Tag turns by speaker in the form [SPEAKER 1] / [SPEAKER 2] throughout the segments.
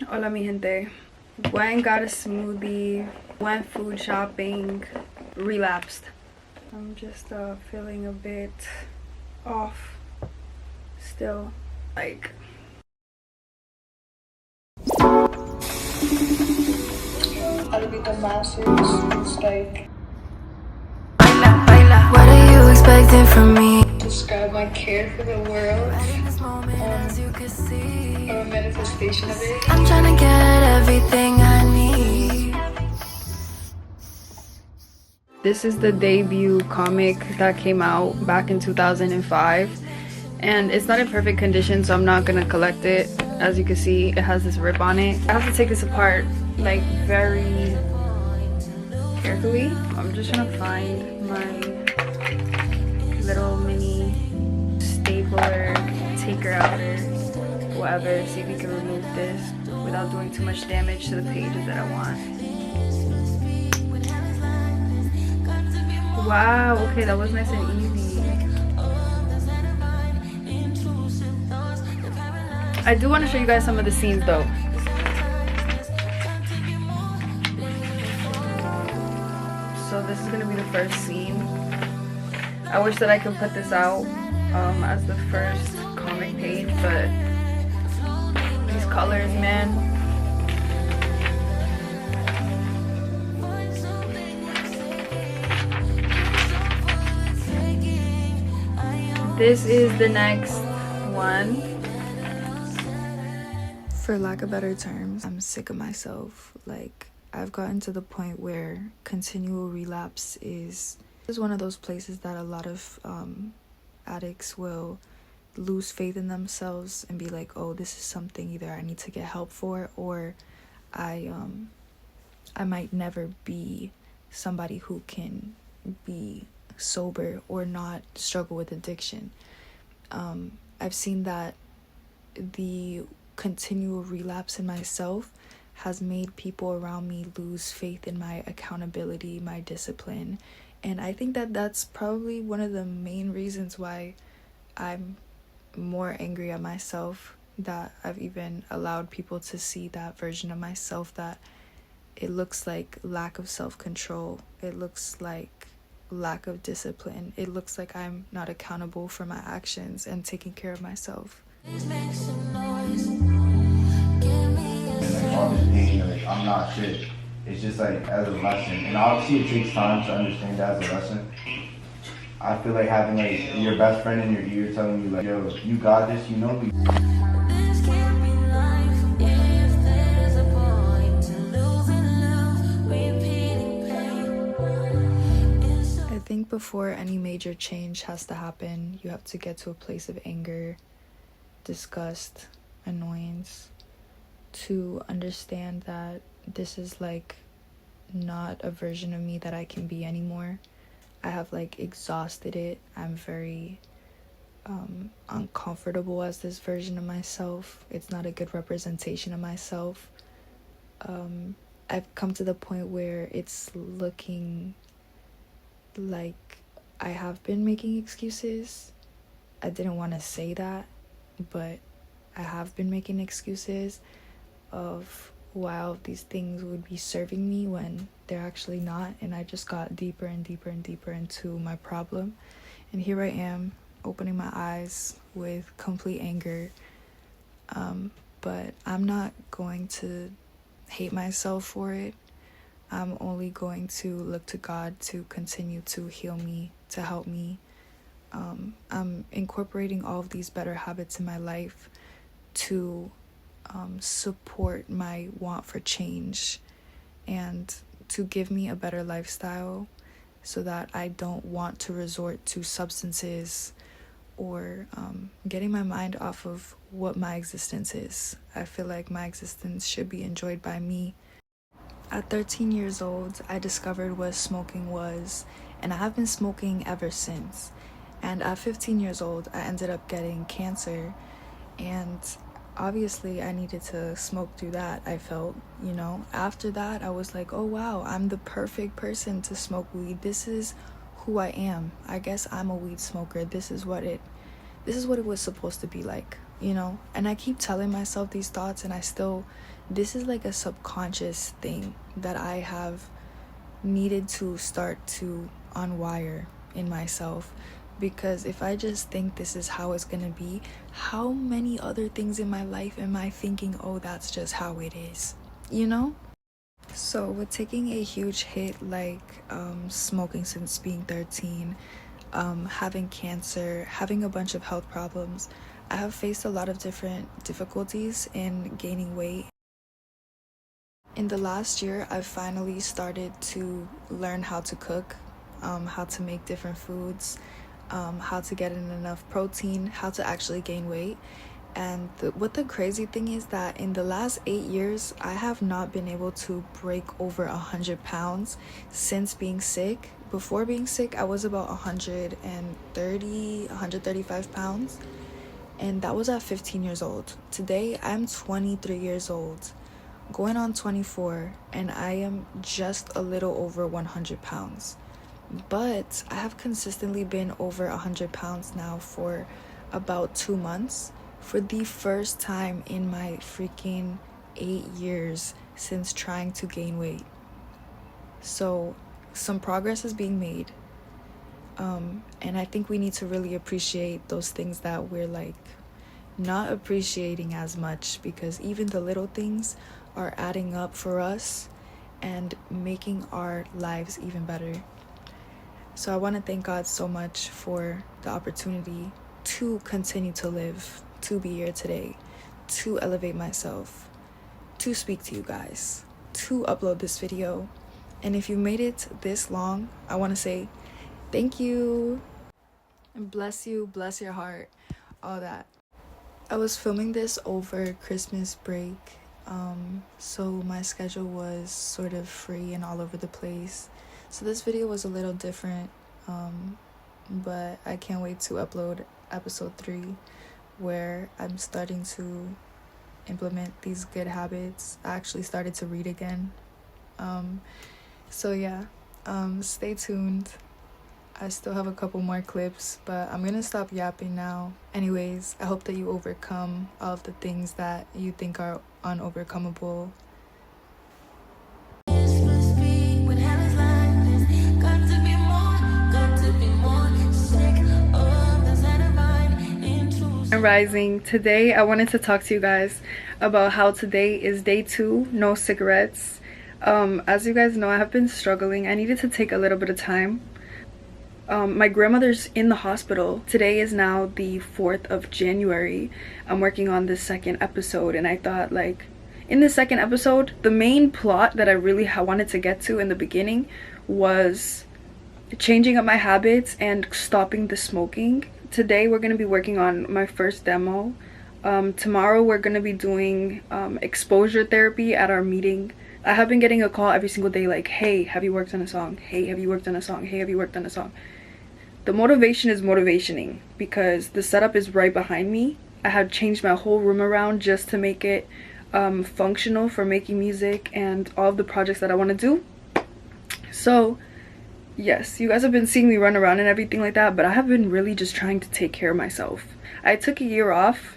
[SPEAKER 1] Hola mi gente. Went got a smoothie, went food shopping, relapsed. I'm just feeling a bit off still. Like,
[SPEAKER 2] I'll be the masses. It's like
[SPEAKER 3] What are you expecting from me?
[SPEAKER 2] describe my care for the world, or a manifestation of it.
[SPEAKER 3] I'm trying to get everything I need.
[SPEAKER 1] this is the debut comic that came out back in 2005, and it's not in perfect condition, so I'm not gonna collect it. As you can see, it has this rip on it. I have to take this apart like very carefully. I'm just trying to find my little mini stapler, taker outer, whatever, see if we can remove this without doing too much damage to the pages that I want. Wow, okay, that was nice and easy. I do want to show you guys some of the scenes though. So this is gonna be the first scene. I wish that I could put this out as the first comic page, but these colors, man. This is the next one.
[SPEAKER 4] For lack of better terms, I'm sick of myself. Like, I've gotten to the point where continual relapse is one of those places that a lot of addicts will lose faith in themselves and be like, oh, this is something either I need to get help for, or I might never be somebody who can be sober or not struggle with addiction. I've seen that the continual relapse in myself has made people around me lose faith in my accountability, my discipline, and I think that that's probably one of the main reasons why I'm more angry at myself, that I've even allowed people to see that version of myself, that it looks like lack of self-control, it looks like lack of discipline, it looks like I'm not accountable for my actions and taking care of myself.
[SPEAKER 5] All this pain, like I'm not shit. It's just like as a lesson, and obviously it takes time to understand that as a lesson. I feel like having like your best friend in your ear telling you like, yo, you got this, you know.
[SPEAKER 4] I think before any major change has to happen, you have to get to a place of anger, disgust, annoyance, to understand that this is like not a version of me that I can be anymore. I have like exhausted it. I'm very uncomfortable as this version of myself. It's not a good representation of myself. I've come to the point where it's looking like I have been making excuses. I didn't want to say that, but I have been making excuses of why all of these things would be serving me when they're actually not, and I just got deeper and deeper and deeper into my problem, and here I am opening my eyes with complete anger, but I'm not going to hate myself for it. I'm only going to look to God to continue to heal me, to help me. I'm incorporating all of these better habits in my life to support my want for change and to give me a better lifestyle so that I don't want to resort to substances or getting my mind off of what my existence is. I feel like my existence should be enjoyed by me. At 13 years old, I discovered what smoking was, and I have been smoking ever since. And at 15 years old, I ended up getting cancer, and obviously I needed to smoke through that. I felt, after that I was like, oh wow, I'm the perfect person to smoke weed. This is who I am. I guess I'm a weed smoker. This is what it was supposed to be like. you know? And I keep telling myself these thoughts, and this is like a subconscious thing that I have needed to start to unwire in myself. Because if I just think this is how it's gonna be, how many other things in my life am I thinking, oh, that's just how it is, you know? So with taking a huge hit like smoking since being 13, having cancer, having a bunch of health problems, I have faced a lot of different difficulties in gaining weight. In the last year, I've finally started to learn how to cook, how to make different foods, how to get in enough protein, how to actually gain weight. And what the crazy thing is that in the last 8 years, I have not been able to break over 100 pounds since being sick. Before being sick, I was about 135 pounds, and that was at 15 years old. Today, I'm 23 years old, going on 24, and I am just a little over 100 pounds. But I have consistently been over 100 pounds now for about 2 months, for the first time in my freaking 8 years since trying to gain weight. So some progress is being made. And I think we need to really appreciate those things that we're like not appreciating as much, because even the little things are adding up for us and making our lives even better. So I want to thank God so much for the opportunity to continue to live, to be here today, to elevate myself, to speak to you guys, to upload this video. And if you made it this long, I want to say thank you. And bless you, bless your heart, all that. I was filming this over Christmas break, so my schedule was sort of free and all over the place. So this video was a little different, but I can't wait to upload episode 3, where I'm starting to implement these good habits. I actually started to read again. So yeah, stay tuned. I still have a couple more clips, but I'm gonna stop yapping now. Anyways, I hope that you overcome all of the things that you think are unovercomable.
[SPEAKER 1] Rising. Today I wanted to talk to you guys about how today is day 2, no cigarettes. As you guys know, I have been struggling. I needed to take a little bit of time. My grandmother's in the hospital. Today is now the 4th of January. I'm working on the 2nd episode, and I thought, like, in the 2nd episode, the main plot that I really wanted to get to in the beginning was changing up my habits and stopping the smoking. Today we're going to be working on my first demo. Tomorrow we're going to be doing exposure therapy at our meeting. I have been getting a call every single day like, hey, have you worked on a song? Hey, have you worked on a song? Hey, have you worked on a song? The motivation is motivationing, because the setup is right behind me. I have changed my whole room around just to make it functional for making music and all of the projects that I want to do. So yes, you guys have been seeing me run around and everything like that, but I have been really just trying to take care of myself. I took a year off,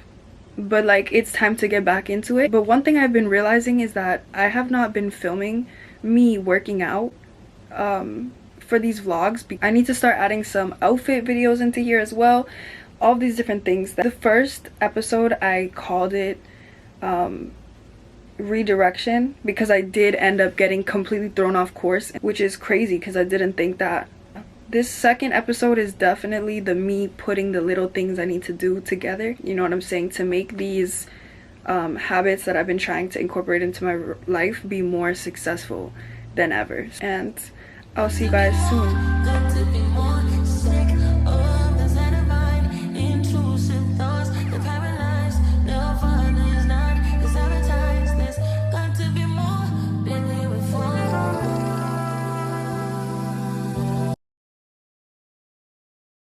[SPEAKER 1] but like, it's time to get back into it. But one thing I've been realizing is that I have not been filming me working out for these vlogs. I need to start adding some outfit videos into here as well, all these different things. The first episode I called it redirection, because I did end up getting completely thrown off course, which is crazy because I didn't think that. This 2nd episode is definitely me putting the little things I need to do together, you know what I'm saying, to make these habits that I've been trying to incorporate into my life be more successful than ever. And I'll see you guys soon.